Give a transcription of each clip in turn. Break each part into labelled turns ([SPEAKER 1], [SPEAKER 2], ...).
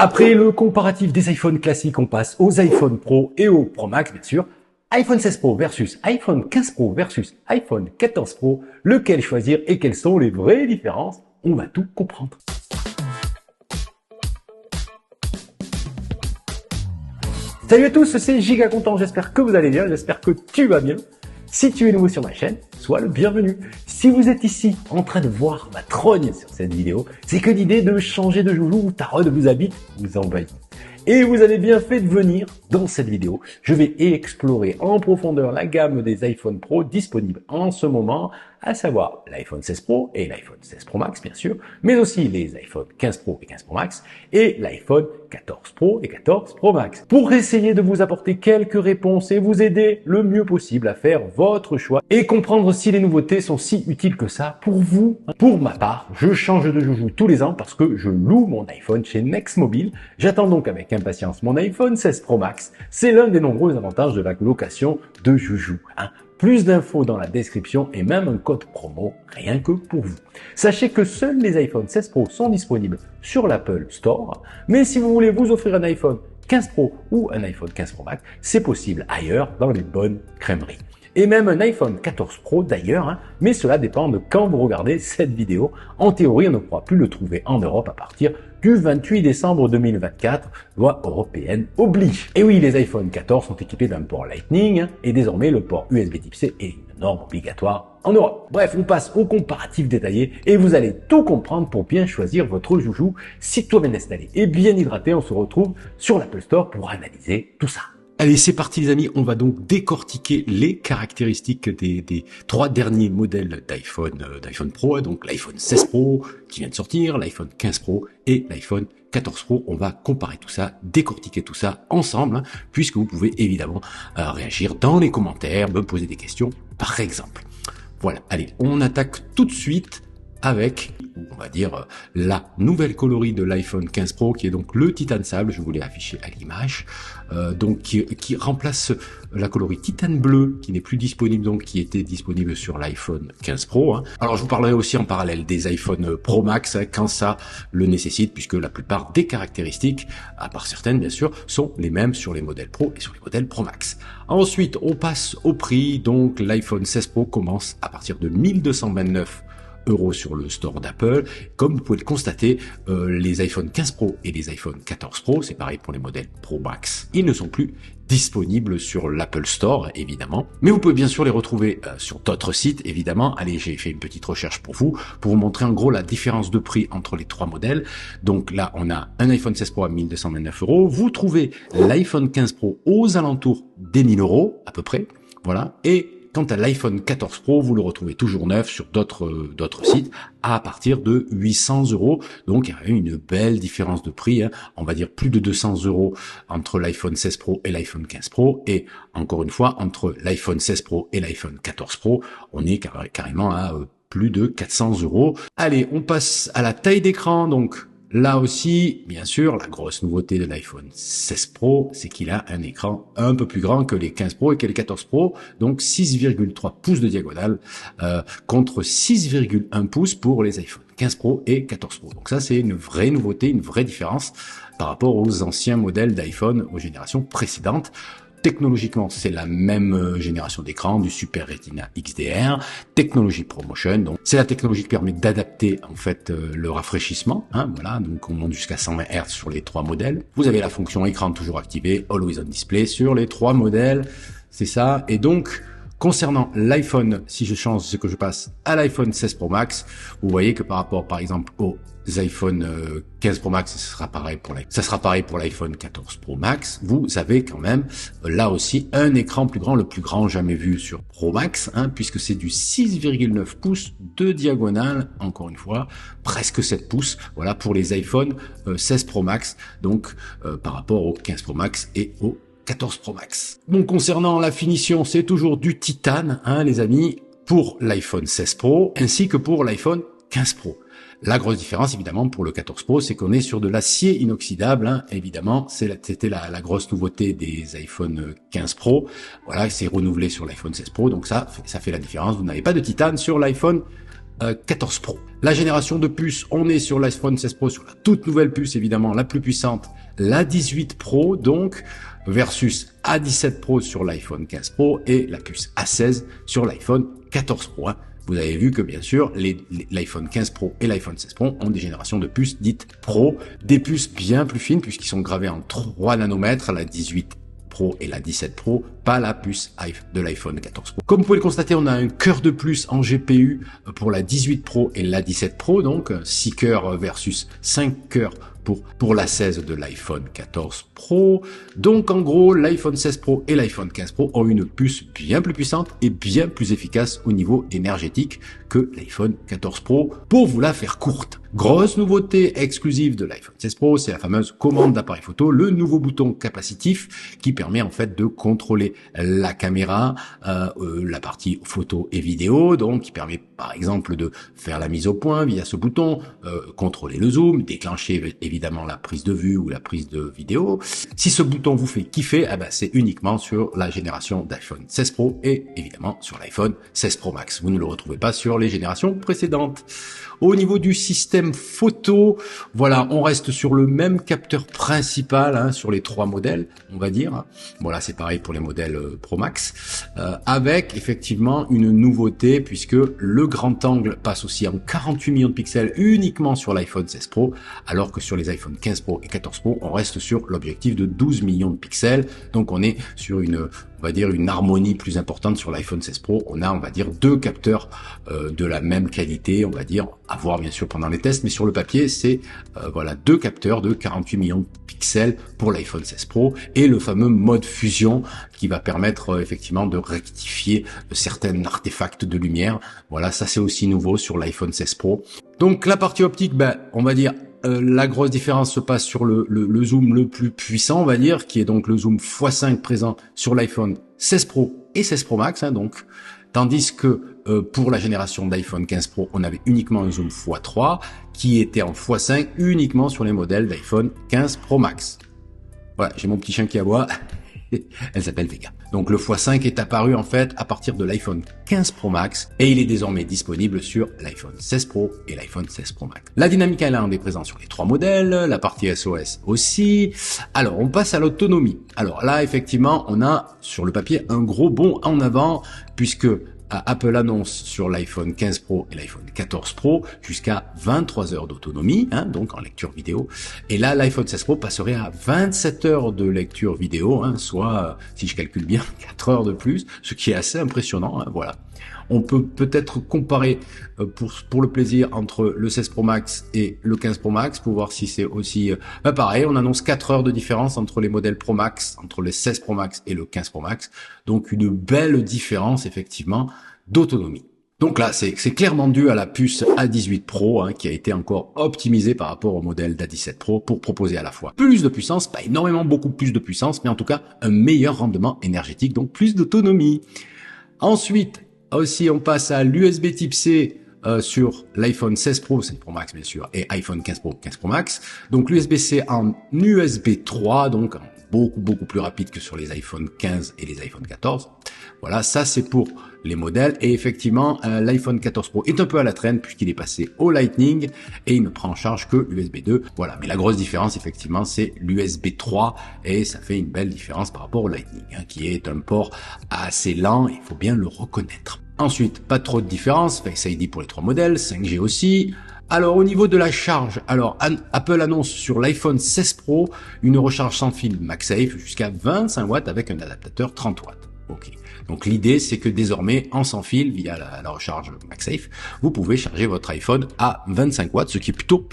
[SPEAKER 1] Après le comparatif des iPhones classiques, on passe aux iPhone Pro et aux Pro Max, bien sûr. iPhone 16 Pro versus iPhone 15 Pro versus iPhone 14 Pro, lequel choisir et quelles sont les vraies différences? On va tout comprendre. Salut à tous, c'est Giga Content, j'espère que vous allez bien, j'espère que tu vas bien. Si tu es nouveau sur ma chaîne, sois le bienvenu. Si vous êtes ici en train de voir ma trogne sur cette vidéo, c'est que l'idée de changer de joujou ou tarot vous habite, vous envahit. Et vous avez bien fait de venir dans cette vidéo. Je vais explorer en profondeur la gamme des iPhone Pro disponibles en ce moment, à savoir l'iPhone 16 Pro et l'iPhone 16 Pro Max bien sûr, mais aussi les iPhone 15 Pro et 15 Pro Max et l'iPhone 14 Pro et 14 Pro Max. Pour essayer de vous apporter quelques réponses et vous aider le mieux possible à faire votre choix et comprendre si les nouveautés sont si utiles que ça pour vous. Pour ma part, je change de joujou tous les ans parce que je loue mon iPhone chez Nextmobile. J'attends donc avec impatience mon iPhone 16 Pro Max. C'est l'un des nombreux avantages de la location de joujou. Plus d'infos dans la description et même un code promo rien que pour vous. Sachez que seuls les iPhone 16 Pro sont disponibles sur l'Apple Store, mais si vous voulez vous offrir un iPhone 15 Pro ou un iPhone 15 Pro Max, c'est possible ailleurs dans les bonnes crèmeries. Et même un iPhone 14 Pro d'ailleurs, mais cela dépend de quand vous regardez cette vidéo. En théorie, on ne pourra plus le trouver en Europe à partir du 28 décembre 2024, loi européenne oblige. Et oui, les iPhone 14 sont équipés d'un port Lightning et désormais le port USB Type-C est une norme obligatoire en Europe. Bref, on passe au comparatif détaillé et vous allez tout comprendre pour bien choisir votre joujou. Si toi bien installé et bien hydraté, on se retrouve sur l'Apple Store pour analyser tout ça. Allez, c'est parti les amis, on va donc décortiquer les caractéristiques des trois derniers modèles d'iPhone Pro, donc l'iPhone 16 Pro qui vient de sortir, l'iPhone 15 Pro et l'iPhone 14 Pro. On va comparer tout ça, décortiquer tout ça ensemble, puisque vous pouvez évidemment réagir dans les commentaires, me poser des questions par exemple. Voilà, allez, on attaque tout de suite avec, on va dire, la nouvelle coloris de l'iPhone 15 Pro, qui est donc le titane sable, je vous l'ai affiché à l'image, donc qui remplace la coloris titane bleu, qui n'est plus disponible, donc qui était disponible sur l'iPhone 15 Pro. Alors je vous parlerai aussi en parallèle des iPhone Pro Max, quand ça le nécessite, puisque la plupart des caractéristiques, à part certaines bien sûr, sont les mêmes sur les modèles Pro et sur les modèles Pro Max. Ensuite, on passe au prix, donc l'iPhone 16 Pro commence à partir de 1229 € sur le store d'Apple. Comme vous pouvez le constater, les iPhone 15 Pro et les iPhone 14 Pro, c'est pareil pour les modèles Pro Max, ils ne sont plus disponibles sur l'Apple Store évidemment, mais vous pouvez bien sûr les retrouver sur d'autres sites évidemment. Allez, j'ai fait une petite recherche pour vous montrer en gros la différence de prix entre les trois modèles. Donc là on a un iPhone 16 Pro à 1229 €, vous trouvez l'iPhone 15 Pro aux alentours des 1000 € à peu près, voilà. Et quant à l'iPhone 14 Pro, vous le retrouvez toujours neuf sur d'autres sites à partir de 800 €. Donc il y a une belle différence de prix, on va dire plus de 200 € entre l'iPhone 16 Pro et l'iPhone 15 Pro. Et encore une fois, entre l'iPhone 16 Pro et l'iPhone 14 Pro, on est carrément à plus de 400 €. Allez, on passe à la taille d'écran. Donc là aussi, bien sûr, la grosse nouveauté de l'iPhone 16 Pro, c'est qu'il a un écran un peu plus grand que les 15 Pro et que les 14 Pro, donc 6,3 pouces de diagonale contre 6,1 pouces pour les iPhone 15 Pro et 14 Pro. Donc ça, c'est une vraie nouveauté, une vraie différence par rapport aux anciens modèles d'iPhone aux générations précédentes. Technologiquement, c'est la même génération d'écran, du Super Retina XDR, technologie ProMotion. Donc, c'est la technologie qui permet d'adapter en fait le rafraîchissement. Voilà, donc on monte jusqu'à 120 Hz sur les trois modèles. Vous avez la fonction écran toujours activée, Always on Display sur les trois modèles. C'est ça. Et donc, concernant l'iPhone, si je change ce que je passe à l'iPhone 16 Pro Max, vous voyez que par rapport, par exemple, aux iPhone 15 Pro Max, ça sera pareil pour l'iPhone 14 Pro Max. Vous avez quand même là aussi un écran plus grand, le plus grand jamais vu sur Pro Max, puisque c'est du 6,9 pouces de diagonale, encore une fois, presque 7 pouces, voilà, pour les iPhone 16 Pro Max, donc par rapport au 15 Pro Max et au 14 Pro Max. Donc concernant la finition, c'est toujours du titane, les amis, pour l'iPhone 16 Pro, ainsi que pour l'iPhone 15 Pro. La grosse différence, évidemment, pour le 14 Pro, c'est qu'on est sur de l'acier inoxydable, évidemment. C'était la grosse nouveauté des iPhone 15 Pro. Voilà, c'est renouvelé sur l'iPhone 16 Pro, donc ça fait la différence. Vous n'avez pas de titane sur l'iPhone 14 Pro. La génération de puces, on est sur l'iPhone 16 Pro, sur la toute nouvelle puce évidemment, la plus puissante, la 18 Pro donc, versus A17 Pro sur l'iPhone 15 Pro et la puce A16 sur l'iPhone 14 Pro. Vous avez vu que bien sûr, l'iPhone 15 Pro et l'iPhone 16 Pro ont des générations de puces dites Pro, des puces bien plus fines puisqu'ils sont gravés en 3 nanomètres, la 18 Pro et la 17 Pro, pas la puce de l'iPhone 14 Pro. Comme vous pouvez le constater, on a un cœur de plus en GPU pour la 18 Pro et la 17 Pro, donc 6 cœurs versus 5 cœurs pour la 16 de l'iPhone 14 Pro. Donc en gros, l'iPhone 16 Pro et l'iPhone 15 Pro ont une puce bien plus puissante et bien plus efficace au niveau énergétique que l'iPhone 14 Pro, pour vous la faire courte. Grosse nouveauté exclusive de l'iPhone 16 Pro, c'est la fameuse commande d'appareil photo, le nouveau bouton capacitif qui permet en fait de contrôler la caméra, la partie photo et vidéo, donc qui permet par exemple de faire la mise au point via ce bouton, contrôler le zoom, déclencher évidemment la prise de vue ou la prise de vidéo. Si ce bouton vous fait kiffer, c'est uniquement sur la génération d'iPhone 16 Pro et évidemment sur l'iPhone 16 Pro Max. Vous ne le retrouvez pas sur les générations précédentes. Au niveau du système photo, voilà, on reste sur le même capteur principal sur les 3 modèles, on va dire. Voilà, c'est pareil pour les modèles Pro Max, avec effectivement une nouveauté puisque le grand angle passe aussi en 48 millions de pixels uniquement sur l'iPhone 16 Pro, alors que sur les iPhone 15 Pro et 14 Pro, on reste sur l'objectif de 12 millions de pixels. Donc on est sur on va dire une harmonie plus importante sur l'iPhone 16 Pro. On a, on va dire, 2 capteurs de la même qualité, on va dire, à voir bien sûr pendant les tests, mais sur le papier, c'est voilà 2 capteurs de 48 millions de pixels pour l'iPhone 16 Pro et le fameux mode fusion qui va permettre effectivement de rectifier certains artefacts de lumière. Voilà, ça c'est aussi nouveau sur l'iPhone 16 Pro. Donc la partie optique, on va dire, la grosse différence se passe sur le zoom le plus puissant, on va dire, qui est donc le zoom x5 présent sur l'iPhone 16 Pro et 16 Pro Max, donc, tandis que pour la génération d'iPhone 15 Pro, on avait uniquement un zoom x3 qui était en x5 uniquement sur les modèles d'iPhone 15 Pro Max. Voilà, j'ai mon petit chien qui aboie. Elle s'appelle Vega. Donc le x5 est apparu en fait à partir de l'iPhone 15 Pro Max et il est désormais disponible sur l'iPhone 16 Pro et l'iPhone 16 Pro Max. La Dynamic Island est présente sur les 3 modèles, la partie SOS aussi. Alors on passe à l'autonomie. Alors là effectivement on a sur le papier un gros bond en avant puisque Apple annonce sur l'iPhone 15 Pro et l'iPhone 14 Pro jusqu'à 23 heures d'autonomie, donc en lecture vidéo. Et là, l'iPhone 16 Pro passerait à 27 heures de lecture vidéo, soit, si je calcule bien, 4 heures de plus, ce qui est assez impressionnant, voilà. On peut peut-être comparer pour le plaisir entre le 16 Pro Max et le 15 Pro Max pour voir si c'est aussi pareil. On annonce 4 heures de différence entre les modèles Pro Max, entre le 16 Pro Max et le 15 Pro Max. Donc une belle différence effectivement d'autonomie. Donc là, c'est clairement dû à la puce A18 Pro qui a été encore optimisée par rapport au modèle d'A17 Pro pour proposer à la fois plus de puissance, pas énormément, beaucoup plus de puissance, mais en tout cas un meilleur rendement énergétique, donc plus d'autonomie. Ensuite, aussi, on passe à l'USB Type C sur l'iPhone 16 Pro, 16 Pro Max bien sûr, et iPhone 15 Pro, 15 Pro Max. Donc l'USB-C en USB 3, donc beaucoup plus rapide que sur les iPhone 15 et les iPhone 14. Voilà, ça c'est pour les modèles. Et effectivement, l'iPhone 14 Pro est un peu à la traîne puisqu'il est passé au Lightning et il ne prend en charge que l'USB 2. Voilà, mais la grosse différence effectivement c'est l'USB 3 et ça fait une belle différence par rapport au Lightning, qui est un port assez lent, il faut bien le reconnaître. Ensuite, pas trop de différence, Face ID pour les 3 modèles, 5G aussi. Alors au niveau de la charge, alors Apple annonce sur l'iPhone 16 Pro une recharge sans fil MagSafe jusqu'à 25 watts avec un adaptateur 30 watts. Ok. Donc l'idée c'est que désormais en sans fil via la recharge MagSafe, vous pouvez charger votre iPhone à 25 watts, ce qui est plutôt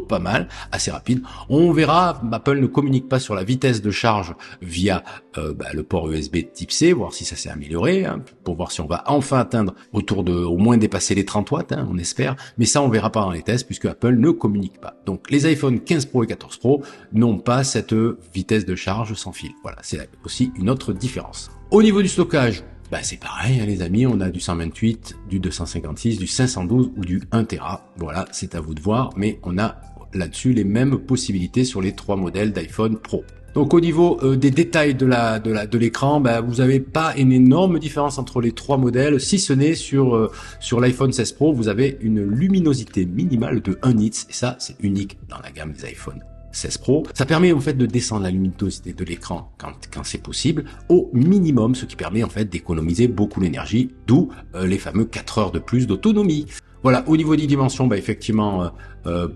[SPEAKER 1] pas mal, assez rapide. On verra, Apple ne communique pas sur la vitesse de charge via le port USB Type C, voir si ça s'est amélioré, pour voir si on va enfin atteindre au moins dépasser les 30 watts, on espère. Mais ça, on verra pas dans les tests puisque Apple ne communique pas. Donc les iPhone 15 Pro et 14 Pro n'ont pas cette vitesse de charge sans fil. Voilà, c'est aussi une autre différence. Au niveau du stockage, c'est pareil les amis, on a du 128, du 256, du 512 ou du 1 Tera. Voilà, c'est à vous de voir, mais on a là-dessus les mêmes possibilités sur les 3 modèles d'iPhone Pro. Donc au niveau des détails de l'écran, vous n'avez pas une énorme différence entre les trois modèles, si ce n'est sur l'iPhone 16 Pro, vous avez une luminosité minimale de 1 nits, et ça c'est unique dans la gamme des iPhone 16 Pro. Ça permet en fait de descendre la luminosité de l'écran quand c'est possible au minimum, ce qui permet en fait d'économiser beaucoup l'énergie, d'où les fameux 4 heures de plus d'autonomie. Voilà, au niveau des dimensions, effectivement,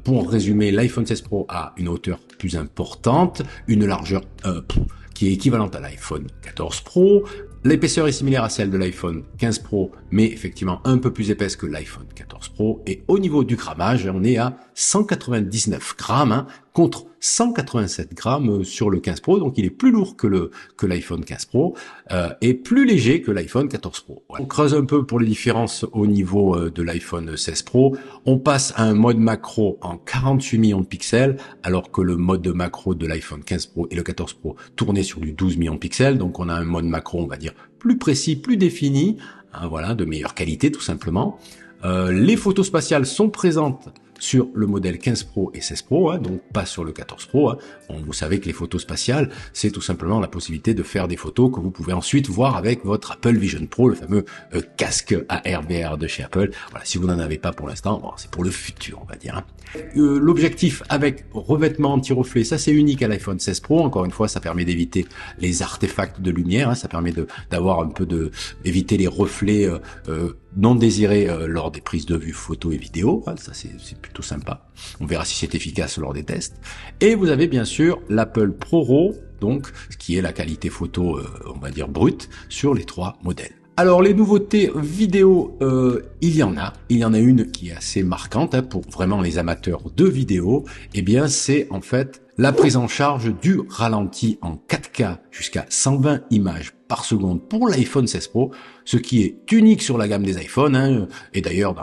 [SPEAKER 1] pour résumer, l'iPhone 16 Pro a une hauteur plus importante, une largeur qui est équivalente à l'iPhone 14 Pro. L'épaisseur est similaire à celle de l'iPhone 15 Pro, mais effectivement un peu plus épaisse que l'iPhone 14 Pro. Et au niveau du grammage, on est à 199 grammes contre 187 grammes sur le 15 Pro. Donc il est plus lourd que l'iPhone 15 Pro et plus léger que l'iPhone 14 Pro. Voilà. On creuse un peu pour les différences au niveau de l'iPhone 16 Pro. On passe à un mode macro en 48 millions de pixels, alors que le mode de macro de l'iPhone 15 Pro et le 14 Pro tournaient sur du 12 millions de pixels. Donc on a un mode macro, on va dire, plus précis, plus défini, voilà, de meilleure qualité tout simplement. Les photos spatiales sont présentes sur le modèle 15 Pro et 16 Pro, donc pas sur le 14 Pro. Vous savez que les photos spatiales, c'est tout simplement la possibilité de faire des photos que vous pouvez ensuite voir avec votre Apple Vision Pro, le fameux casque AR/VR de chez Apple. Voilà, si vous n'en avez pas pour l'instant, c'est pour le futur, on va dire. L'objectif avec revêtement anti-reflet, ça c'est unique à l'iPhone 16 Pro. Encore une fois, ça permet d'éviter les artefacts de lumière, ça permet d'avoir un peu éviter les reflets non désirés lors des prises de vue photo et vidéo. Ça c'est plutôt sympa. On verra si c'est efficace lors des tests. Et vous avez bien sûr l'Apple ProRAW, donc ce qui est la qualité photo, on va dire brute, sur les trois modèles. Alors les nouveautés vidéo, il y en a une qui est assez marquante pour vraiment les amateurs de vidéo. Eh bien c'est en fait la prise en charge du ralenti en 4K jusqu'à 120 images par seconde pour l'iPhone 16 Pro, ce qui est unique sur la gamme des iPhones, et d'ailleurs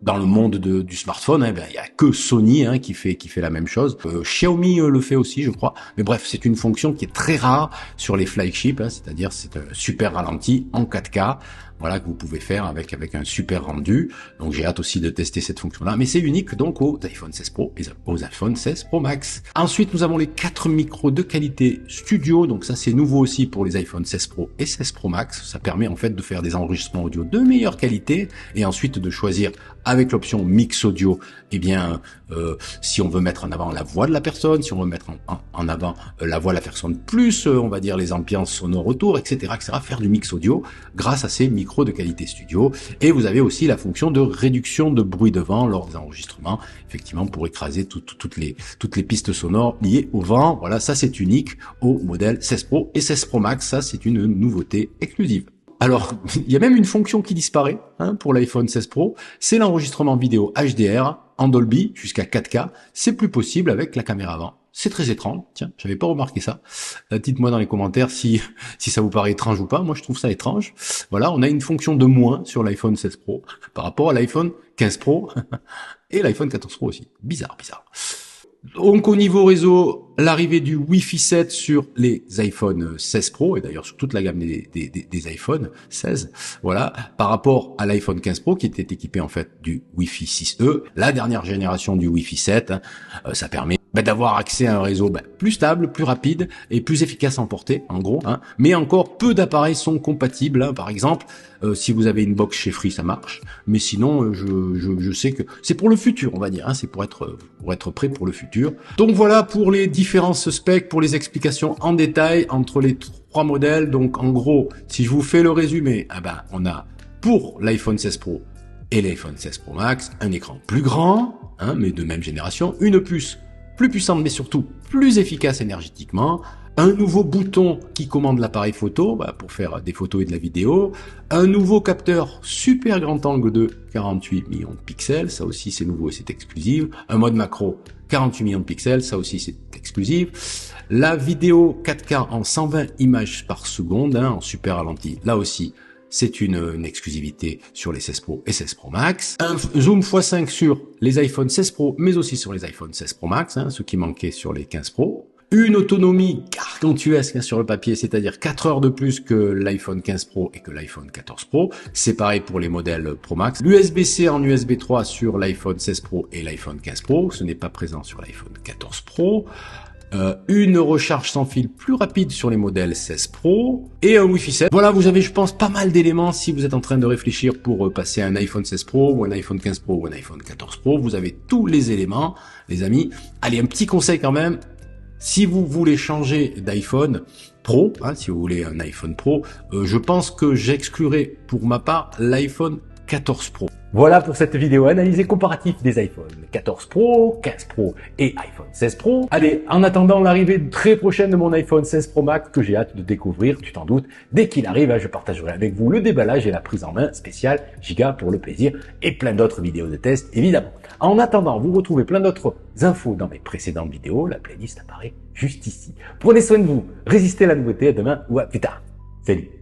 [SPEAKER 1] dans le monde du smartphone, il y a que Sony qui fait la même chose. Xiaomi le fait aussi, je crois. Mais bref, c'est une fonction qui est très rare sur les flagships, c'est-à-dire c'est un super ralenti en 4K. Voilà, que vous pouvez faire avec un super rendu. Donc j'ai hâte aussi de tester cette fonction-là. Mais c'est unique donc aux iPhone 16 Pro et aux iPhone 16 Pro Max. Ensuite, nous avons les 4 micros de qualité studio. Donc ça, c'est nouveau aussi pour les iPhone 16 Pro et 16 Pro Max. Ça permet en fait de faire des enregistrements audio de meilleure qualité et ensuite de choisir avec l'option mix audio, si on veut mettre en avant la voix de la personne, si on veut mettre en avant la voix de la personne plus, on va dire les ambiances sonores autour, etc., faire du mix audio grâce à ces micros de qualité studio. Et vous avez aussi la fonction de réduction de bruit de vent lors des enregistrements, effectivement pour écraser toutes les pistes sonores liées au vent. Voilà, ça c'est unique au modèle 16 Pro et 16 Pro Max, ça c'est une nouveauté exclusive. Alors, il y a même une fonction qui disparaît pour l'iPhone 16 Pro, c'est l'enregistrement vidéo HDR en Dolby jusqu'à 4K. C'est plus possible avec la caméra avant. C'est très étrange. Tiens, j'avais pas remarqué ça. Dites-moi dans les commentaires si ça vous paraît étrange ou pas. Moi, je trouve ça étrange. Voilà, on a une fonction de moins sur l'iPhone 16 Pro par rapport à l'iPhone 15 Pro et l'iPhone 14 Pro aussi. Bizarre. Donc au niveau réseau, l'arrivée du Wi-Fi 7 sur les iPhone 16 Pro, et d'ailleurs sur toute la gamme des iPhone 16, voilà, par rapport à l'iPhone 15 Pro qui était équipé en fait du Wi-Fi 6E, la dernière génération du Wi-Fi 7, ça permet d'avoir accès à un réseau plus stable, plus rapide et plus efficace en portée, en gros. Mais encore peu d'appareils sont compatibles. Par exemple, si vous avez une box chez Free, ça marche. Mais sinon, je sais que c'est pour le futur, on va dire. C'est pour être prêt pour le futur. Donc voilà pour les différences specs, pour les explications en détail entre les trois modèles. Donc en gros, si je vous fais le résumé, on a pour l'iPhone 16 Pro et l'iPhone 16 Pro Max un écran plus grand, mais de même génération, une puce plus puissante mais surtout plus efficace énergétiquement, un nouveau bouton qui commande l'appareil photo pour faire des photos et de la vidéo, un nouveau capteur super grand angle de 48 millions de pixels, ça aussi c'est nouveau et c'est exclusif, un mode macro 48 millions de pixels, ça aussi c'est exclusif, la vidéo 4K en 120 images par seconde, en super ralenti, là aussi c'est une exclusivité sur les 16 Pro et 16 Pro Max. Un zoom x5 sur les iPhone 16 Pro, mais aussi sur les iPhone 16 Pro Max, ce qui manquait sur les 15 Pro. Une autonomie gargantuesque sur le papier, c'est-à-dire 4 heures de plus que l'iPhone 15 Pro et que l'iPhone 14 Pro. C'est pareil pour les modèles Pro Max. L'USB-C en USB 3 sur l'iPhone 16 Pro et l'iPhone 15 Pro. Ce n'est pas présent sur l'iPhone 14 Pro. une recharge sans fil plus rapide sur les modèles 16 Pro et un Wi-Fi 7. Voilà, vous avez, je pense, pas mal d'éléments si vous êtes en train de réfléchir pour passer un iPhone 16 Pro ou un iPhone 15 Pro ou un iPhone 14 Pro. Vous avez tous les éléments, les amis. Allez, un petit conseil quand même. Si vous voulez changer d'iPhone Pro, si vous voulez un iPhone Pro, je pense que j'exclurai pour ma part l'iPhone 14 Pro. Voilà pour cette vidéo analysée comparative des iPhone 14 Pro, 15 Pro et iPhone 16 Pro. Allez, en attendant l'arrivée très prochaine de mon iPhone 16 Pro Max que j'ai hâte de découvrir, tu t'en doutes, dès qu'il arrive, je partagerai avec vous le déballage et la prise en main spéciale Giga pour le plaisir et plein d'autres vidéos de test évidemment. En attendant, vous retrouvez plein d'autres infos dans mes précédentes vidéos, la playlist apparaît juste ici. Prenez soin de vous, résistez à la nouveauté, à demain ou à plus tard. Salut!